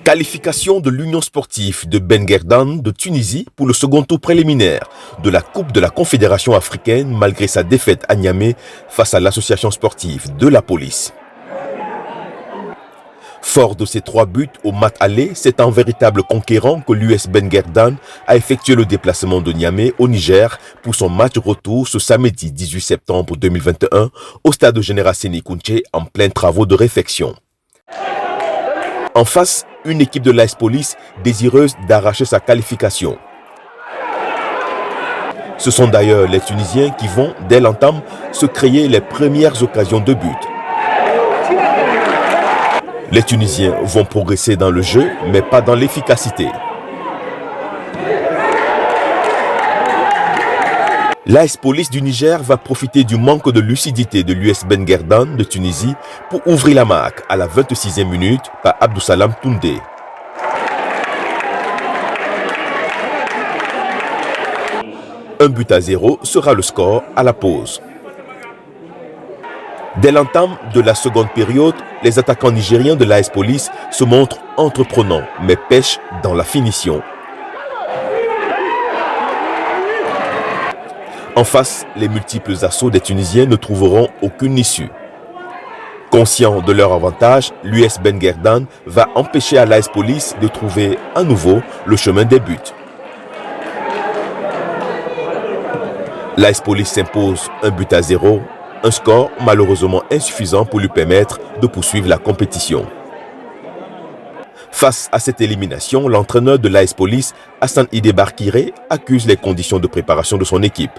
Qualification de l'Union sportive de Ben Guerdane de Tunisie pour le second tour préliminaire de la Coupe de la Confédération africaine malgré sa défaite à Niamey face à l'association sportive de la police. Fort de ses 3 buts au match aller, c'est un véritable conquérant que l'US Ben Guerdane a effectué le déplacement de Niamey au Niger pour son match retour ce samedi 18 septembre 2021 au stade Général Séné Kountché en plein travaux de réfection. En face, une équipe de l'AS Police désireuse d'arracher sa qualification. Ce sont d'ailleurs les Tunisiens qui vont, dès l'entame, se créer les premières occasions de but. Les Tunisiens vont progresser dans le jeu, mais pas dans l'efficacité. L'AS Police du Niger va profiter du manque de lucidité de l'US Ben Guerdane de Tunisie pour ouvrir la marque à la 26e minute par Abdoussalam Toundé. Un but à 0 sera le score à la pause. Dès l'entame de la seconde période, les attaquants nigériens de l'AS Police se montrent entreprenants mais pêchent dans la finition. En face, les multiples assauts des Tunisiens ne trouveront aucune issue. Conscient de leur avantage, l'US Ben Guerdane va empêcher à l'AS Police de trouver à nouveau le chemin des buts. L'AS Police s'impose 1 but à 0, un score malheureusement insuffisant pour lui permettre de poursuivre la compétition. Face à cette élimination, l'entraîneur de l'AS Police, Hassan Idé Barkiré, accuse les conditions de préparation de son équipe.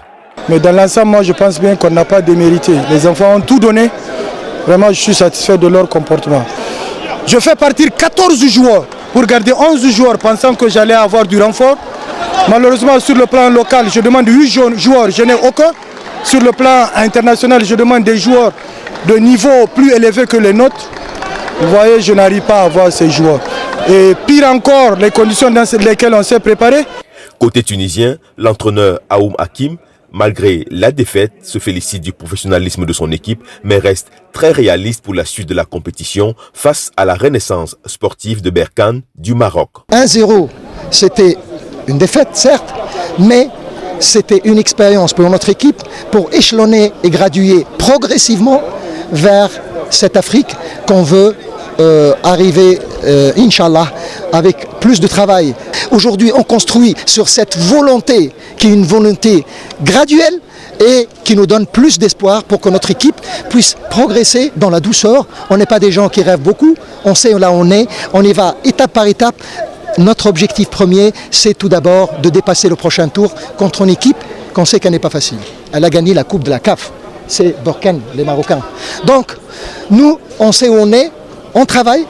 Mais dans l'ensemble, moi je pense bien qu'on n'a pas démérité. Les enfants ont tout donné. Vraiment, je suis satisfait de leur comportement. Je fais partir 14 joueurs pour garder 11 joueurs pensant que j'allais avoir du renfort. Malheureusement, sur le plan local, je demande 8 joueurs, je n'ai aucun. Sur le plan international, je demande des joueurs de niveau plus élevé que les nôtres. Vous voyez, je n'arrive pas à avoir ces joueurs. Et pire encore, les conditions dans lesquelles on s'est préparé. Côté tunisien, l'entraîneur Aoum Hakim, malgré la défaite, se félicite du professionnalisme de son équipe, mais reste très réaliste pour la suite de la compétition face à la renaissance sportive de Berkane du Maroc. 1-0, c'était une défaite, certes, mais c'était une expérience pour notre équipe pour échelonner et graduer progressivement vers cette Afrique qu'on veut arriver, Inch'Allah, avec plus de travail. Aujourd'hui, on construit sur cette volonté qui est une volonté graduelle et qui nous donne plus d'espoir pour que notre équipe puisse progresser dans la douceur. On n'est pas des gens qui rêvent beaucoup, on sait là où on y va étape par étape. Notre objectif premier, c'est tout d'abord de dépasser le prochain tour contre une équipe qu'on sait qu'elle n'est pas facile. Elle a gagné la Coupe de la CAF, c'est Berkane, les Marocains. Donc, nous, on sait où on est, on travaille,